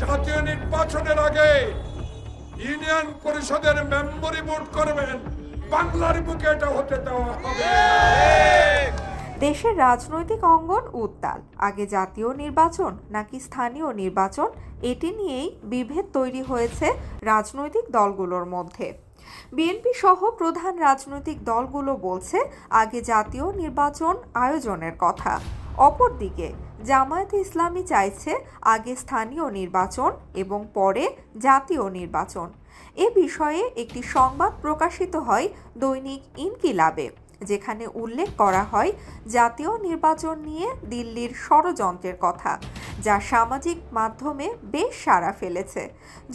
জাতীয় নির্বাচনের আগে ইউনিয়ন পরিষদের মেম্বারি ভোট করবেন, বাংলার বুকে এটা হতে দেওয়া হবে। দেশের রাজনৈতিক অঙ্গন উত্তাল। আগে জাতীয় নির্বাচন নাকি স্থানীয় নির্বাচন, এটি নিয়েই বিভেদ তৈরি হয়েছে রাজনৈতিক দলগুলোর মধ্যে। বিএনপি সহ প্রধান রাজনৈতিক দলগুলো বলছে আগে জাতীয় নির্বাচন আয়োজনের কথা। অপরদিকে জামায়াতে ইসলামী চাইছে আগে স্থানীয় নির্বাচন এবং পরে জাতীয় নির্বাচন। এ বিষয়ে একটি সংবাদ প্রকাশিত হয় দৈনিক ইনকিলাবে, যেখানে উল্লেখ করা হয় জাতীয় নির্বাচন নিয়ে দিল্লির ষড়যন্ত্রের কথা, যা সামাজিক মাধ্যমে বেশ সাড়া ফেলেছে।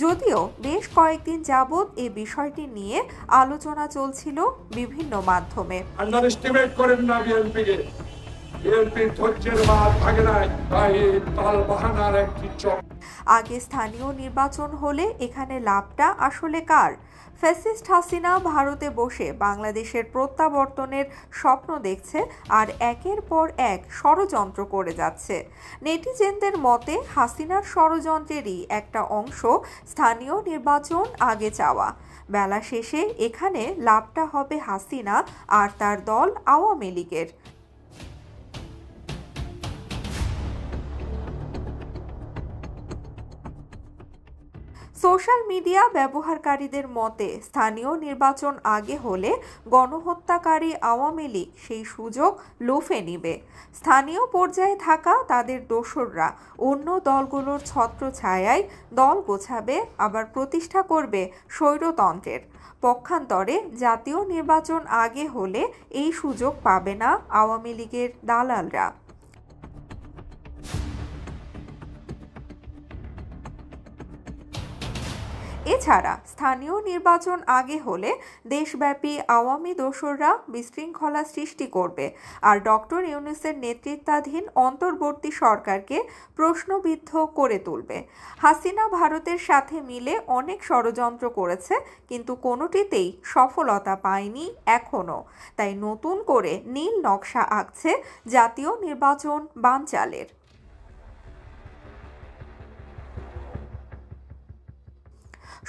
যদিও বেশ কয়েকদিন যাবৎ এই বিষয়টি নিয়ে আলোচনা চলছিল বিভিন্ন মাধ্যমে। আন্ডারএস্টিমেট করেন না বিএনপিকে, বিএনপির ধৈর্যের বাঁধ ভাঙে নাই, তাই তাল বাহানার একটি চক। আগে স্থানীয় নির্বাচন হলে এখানে লাভটা আসলে কার? ফ্যাসিস্ট হাসিনা ভারতে বসে বাংলাদেশের প্রত্যাবর্তনের স্বপ্ন দেখছে আর একের পর এক ষড়যন্ত্র করে যাচ্ছে। নেটিজেনদের মতে হাসিনার ষড়যন্ত্রেরই একটা অংশ স্থানীয় নির্বাচন আগে চাওয়া। বেলা শেষে এখানে লাভটা হবে হাসিনা আর তার দল আওয়ামী লীগের। সোশ্যাল মিডিয়া ব্যবহারকারীদের মতে স্থানীয় নির্বাচন আগে হলে গণহত্যাকারী আওয়ামী লীগ সেই সুযোগ লুফে নিবে। স্থানীয় পর্যায়ে থাকা তাদের দোসররা অন্য দলগুলোর ছত্রছায়ায় দল গোছাবে, আবার প্রতিষ্ঠা করবে স্বৈরতন্ত্রের। পক্ষান্তরে জাতীয় নির্বাচন আগে হলে এই সুযোগ পাবে না আওয়ামী লীগের দালালরা। এছাড়া স্থানীয় নির্বাচন আগে হলে দেশব্যাপী আওয়ামী দোসররা বিশৃঙ্খলা সৃষ্টি করবে আর ডক্টর ইউনূসের নেতৃত্বাধীন অন্তর্বর্তী সরকারকে প্রশ্নবিদ্ধ করে তুলবে। হাসিনা ভারতের সাথে মিলে অনেক ষড়যন্ত্র করেছে, কিন্তু কোনোটিতেই সফলতা পায়নি এখনো। তাই নতুন করে নীল নকশা আঁকছে জাতীয় নির্বাচন বানচালের।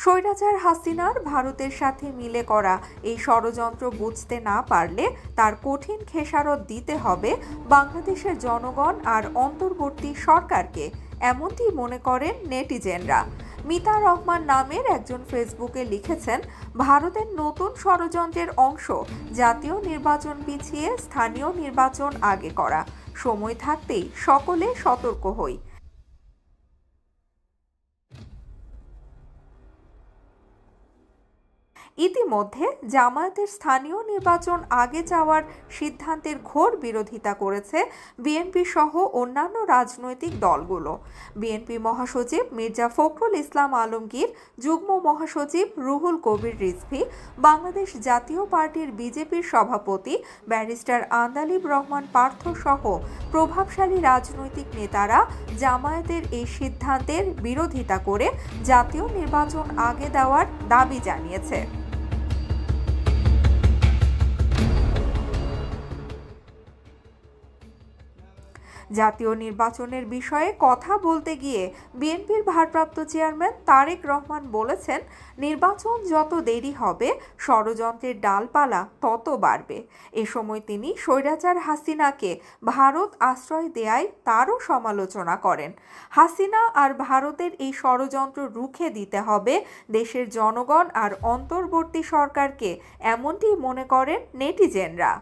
স্বৈরাচার হাসিনার ভারতের সাথে মিলে করা এই ষড়যন্ত্র বুঝতে না পারলে তার কঠিন খেসারত দিতে হবে বাংলাদেশের জনগণ আর অন্তর্বর্তী সরকারকে, এমনটি মনে করেন নেটিজেনরা। মিতা রহমান নামের একজন ফেসবুকে লিখেছেন, ভারতের নতুন ষড়যন্ত্রের অংশ জাতীয় নির্বাচন পিছিয়ে স্থানীয় নির্বাচন আগে করা। সময় থাকতেই সকলে সতর্ক হই। ইতিমধ্যে জামায়াতের স্থানীয় নির্বাচন আগে যাওয়ার সিদ্ধান্তের ঘোর বিরোধিতা করেছে বিএনপি সহ অন্যান্য রাজনৈতিক দলগুলো। বিএনপি মহাসচিব মির্জা ফখরুল ইসলাম আলমগীর, যুগ্ম মহাসচিব রুহুল কবির রিজভী, বাংলাদেশ জাতীয় পার্টির বিজেপির সভাপতি ব্যারিস্টার আন্দালিব রহমান পার্থ সহ প্রভাবশালী রাজনৈতিক নেতারা জামায়াতের এই সিদ্ধান্তের বিরোধিতা করে জাতীয় নির্বাচন আগে দেওয়ার দাবি জানিয়েছে। জাতীয় নির্বাচনের বিষয়ে কথা বলতে গিয়ে বিএনপির ভারপ্রাপ্ত চেয়ারম্যান তারেক রহমান বলেছেন, নির্বাচন যত দেরি হবে ষড়যন্ত্রের ডালপালা তত বাড়বে। এ সময় তিনি স্বৈরাচার হাসিনাকে ভারত আশ্রয় দেয়ায় তারও সমালোচনা করেন। হাসিনা আর ভারতের এই ষড়যন্ত্র রুখে দিতে হবে দেশের জনগণ আর অন্তর্বর্তী সরকারকে, এমনটি মনে করেন নেটিজেনরা।